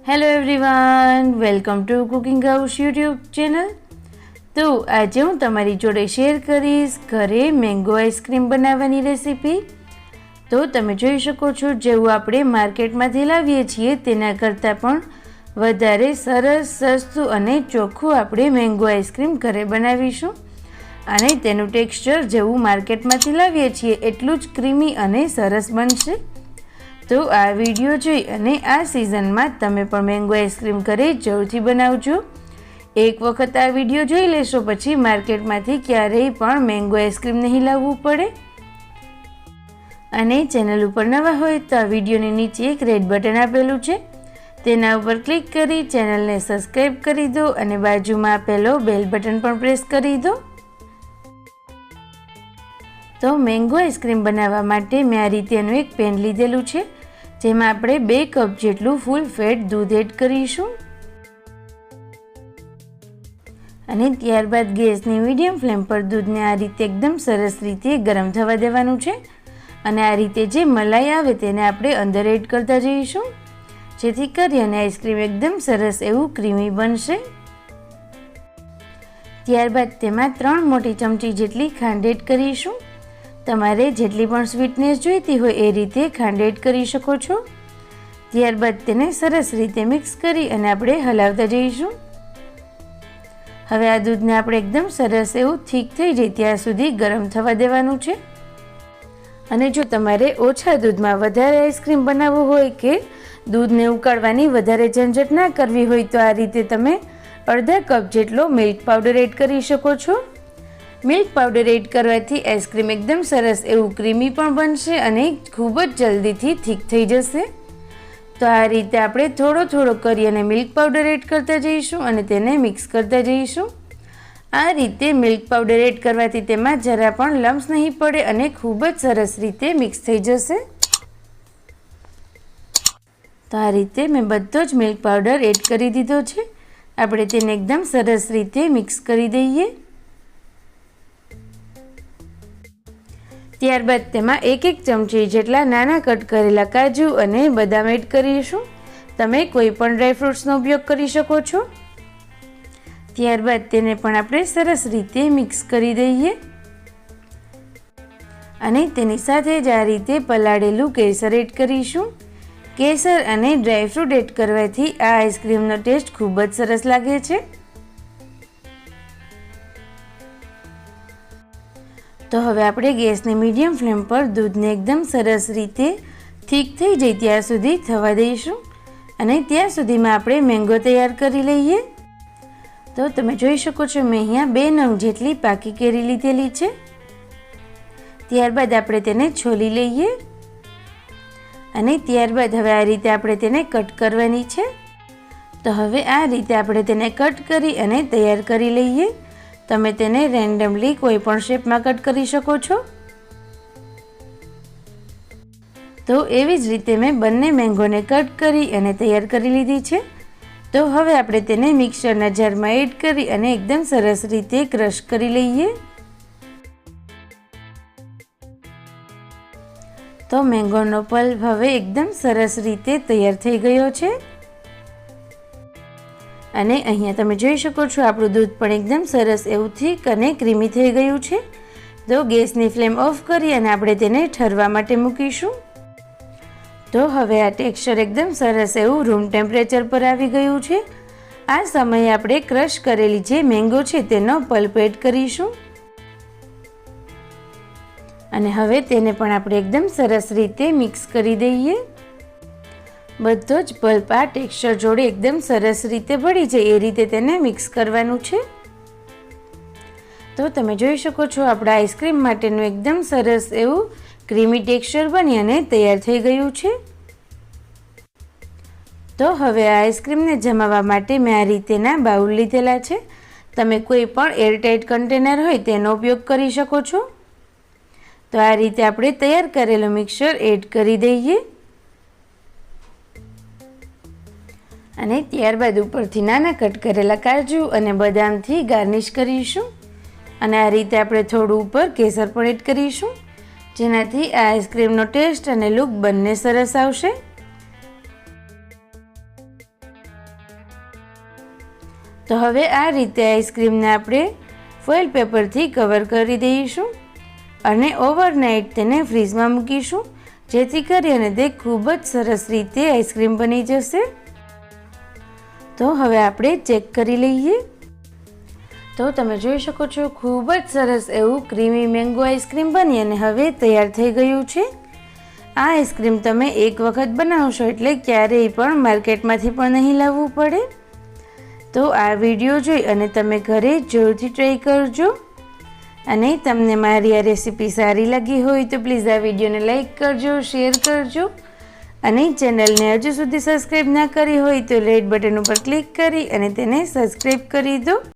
Hello everyone, welcome to cooking house YouTube channel. તો આજે હું તમારી જોડે શેર કરીશ ઘરે મેંગો આઈસ્ક્રીમ બનાવવાની રેસીપી। તો તમે જોઈ શકો છો, જેવું આપણે માર્કેટમાંથી લાવીએ છીએ તેના કરતાં પણ વધારે સરસ, સસ્તું અને ચોખ્ખું આપણે મેંગો આઈસ્ક્રીમ ઘરે બનાવીશું અને તેનું ટેક્સચર જેવું માર્કેટમાંથી લાવીએ છીએ એટલું જ ક્રીમી અને સરસ બનશે। તો આ વિડીયો જોઈ અને આ સિઝનમાં તમે પણ મેંગો આઈસ્ક્રીમ ઘરે જરૂરથી બનાવજો। એક વખત આ વિડીયો જોઈ લેશો પછી માર્કેટમાંથી ક્યારેય પણ મેંગો આઈસ્ક્રીમ નહીં લાવવું પડે। અને ચેનલ ઉપર નવા હોય તો આ વિડીયોની નીચે એક રેડ બટન આપેલું છે, તેના ઉપર ક્લિક કરી ચેનલને સબસ્ક્રાઈબ કરી દો અને બાજુમાં આપેલો બેલ બટન પણ પ્રેસ કરી દો। તો મેંગો આઈસ્ક્રીમ બનાવવા માટે મેં આ રીતેનું એક પેન લીધેલું છે, જેમાં આપણે 2 કપ જેટલું ફૂલ ફેટ દૂધ એડ કરીશું અને ત્યારબાદ ગેસની મીડિયમ ફ્લેમ પર દૂધને આ રીતે એકદમ સરસ રીતે ગરમ થવા દેવાનું છે અને આ રીતે જે મલાઈ આવે તેને આપણે અંદર એડ કરતા જઈશું, જેથી કરી અને આઈસ્ક્રીમ એકદમ સરસ એવું ક્રીમી બનશે। ત્યારબાદ તેમાં 3 મોટી ચમચી જેટલી ખાંડ એડ કરીશું। તમારે જેટલી પણ સ્વીટનેસ જોઈતી હોય એ રીતે ખાંડ એડ કરી શકો છો। ત્યારબાદ તેને સરસ રીતે મિક્સ કરી અને આપણે હલાવતા જઈશું। હવે આ દૂધને આપણે એકદમ સરસ એવું થીક થઈ જાય ત્યાં સુધી ગરમ થવા દેવાનું છે। અને જો તમારે ઓછા દૂધમાં વધારે આઈસ્ક્રીમ બનાવવું હોય કે દૂધને ઉકાળવાની વધારે ઝંઝટ ના કરવી હોય તો આ રીતે તમે અડધા કપ જેટલો મિલ્ક પાવડર એડ કરી શકો છો। મિલ્ક પાવડર એડ કરવાથી આઈસ્ક્રીમ એકદમ સરસ એવું ક્રીમી પણ બનશે અને ખૂબ જ જલ્દીથી થીક થઈ જશે। તો આ રીતે આપણે થોડો થોડો કરી અને મિલ્ક પાવડર એડ કરતા જઈશું અને તેને મિક્સ કરતા જઈશું। આ રીતે મિલ્ક પાવડર એડ કરવાથી તેમાં જરા પણ લમ્સ નહીં પડે અને ખૂબ જ સરસ રીતે મિક્સ થઈ જશે। તો આ રીતે મેં બધો જ મિલ્ક પાવડર એડ કરી દીધો છે। આપણે તેને એકદમ સરસ રીતે મિક્સ કરી દઈએ। ત્યારબાદ તેમાં 1 ચમચી જેટલા નાના કટ કરેલા કાજુ અને બદામ એડ કરીશું। તમે કોઈ પણ ડ્રાયફ્રૂટ્સનો ઉપયોગ કરી શકો છો। ત્યારબાદ તેને પણ આપણે સરસ રીતે મિક્સ કરી દઈએ અને તેની સાથે જ આ રીતે પલાળેલું કેસર એડ કરીશું। કેસર અને ડ્રાયફ્રૂટ એડ કરવાથી આ આઈસ્ક્રીમનો ટેસ્ટ ખૂબ જ સરસ લાગે છે। તો હવે આપણે ગેસની મીડિયમ ફ્લેમ પર દૂધને એકદમ સરસ રીતે થીક થઈ જાય ત્યાં સુધી થવા દઈશું અને ત્યાં સુધીમાં આપણે મેંગો તૈયાર કરી લઈએ। તો તમે જોઈ શકો છો, મેં અહીંયા 2 નંગ જેટલી પાકી કેરી લીધેલી છે। ત્યારબાદ આપણે તેને છોલી લઈએ અને ત્યારબાદ હવે આ રીતે આપણે તેને કટ કરવાની છે। તો હવે આ રીતે આપણે તેને કટ કરી અને તૈયાર કરી લઈએ। તમે તેને રેન્ડમલી કોઈ પણ શેપમાં કટ કરી શકો છો। તો એવી જ રીતે મેં બંને મેંગોને કટ કરી અને તૈયાર કરી લીધી છે। તો હવે આપણે તેને મિક્સરના જારમાં એડ કરી અને એકદમ સરસ રીતે ક્રશ કરી લઈએ। તો મેંગોનો પલ્પ હવે એકદમ સરસ રીતે તૈયાર થઈ ગયો છે અને અહીંયા તમે જોઈ શકો છો આપણું દૂધ પણ એકદમ સરસ એવું થીક અને ક્રીમી થઈ ગયું છે। તો ગેસની ફ્લેમ ઓફ કરી અને આપણે તેને ઠરવા માટે મૂકીશું। તો હવે આ ટેક્સચર એકદમ સરસ એવું રૂમ ટેમ્પરેચર પર આવી ગયું છે। આ સમયે આપણે ક્રશ કરેલી જે મેંગો છે તેનો પલ્પ એડ કરીશું અને હવે તેને પણ આપણે એકદમ સરસ રીતે મિક્સ કરી દઈએ। બધો જ પલ્પ આ ટેક્સચર જોડે એકદમ સરસ રીતે ભળી જાય એ રીતે તેને મિક્સ કરવાનું છે। તો તમે જોઈ શકો છો આપણા આઈસ્ક્રીમ માટેનું એકદમ સરસ એવું ક્રીમી ટેક્સચર બની અને તૈયાર થઈ ગયું છે। તો હવે આ આઈસ્ક્રીમને જમાવવા માટે મેં આ રીતેના બાઉલ લીધેલા છે। તમે કોઈ પણ એરટાઇટ કન્ટેનર હોય તેનો ઉપયોગ કરી શકો છો। તો આ રીતે આપણે તૈયાર કરેલું મિક્સર એડ કરી દઈએ અને ત્યારબાદ ઉપરથી નાના કટ કરેલા કાજુ અને બદામથી ગાર્નિશ કરીશું અને આ રીતે આપણે થોડું ઉપર કેસર પણ એડ કરીશું, જેનાથી આ આઈસ્ક્રીમનો ટેસ્ટ અને લુક બંને સરસ આવશે। તો હવે આ રીતે આઈસ્ક્રીમને આપણે ફોઇલ પેપરથી કવર કરી દઈશું અને ઓવરનાઇટ તેને ફ્રીજમાં મૂકીશું, જેથી કરીને તે ખૂબ જ સરસ રીતે આઈસ્ક્રીમ બની જશે. તો હવે આપણે ચેક કરી લઈએ. તો તમે જોઈ શકો છો ખૂબ જ સરસ એવું ક્રીમી મેંગો આઈસ્ક્રીમ બની અને હવે તૈયાર થઈ ગયું છે. આ આઈસ્ક્રીમ તમે એક વખત બનાવશો એટલે ક્યારેય પણ માર્કેટમાંથી પણ નહીં લાવવું પડે. તો આ વિડીયો જોઈ અને તમે ઘરે જરૂરથી ટ્રાય કરજો. અને તમને મારી આ રેસીપી સારી લાગી હોય તો પ્લીઝ આ વિડીયોને લાઈક કરજો, શેર કરજો અને ચેનલને હજુ સુધી સબસ્ક્રાઈબ ના કરી હોય તો રેડ બટન ઉપર ક્લિક કરી અને તેને સબસ્ક્રાઈબ કરી દો.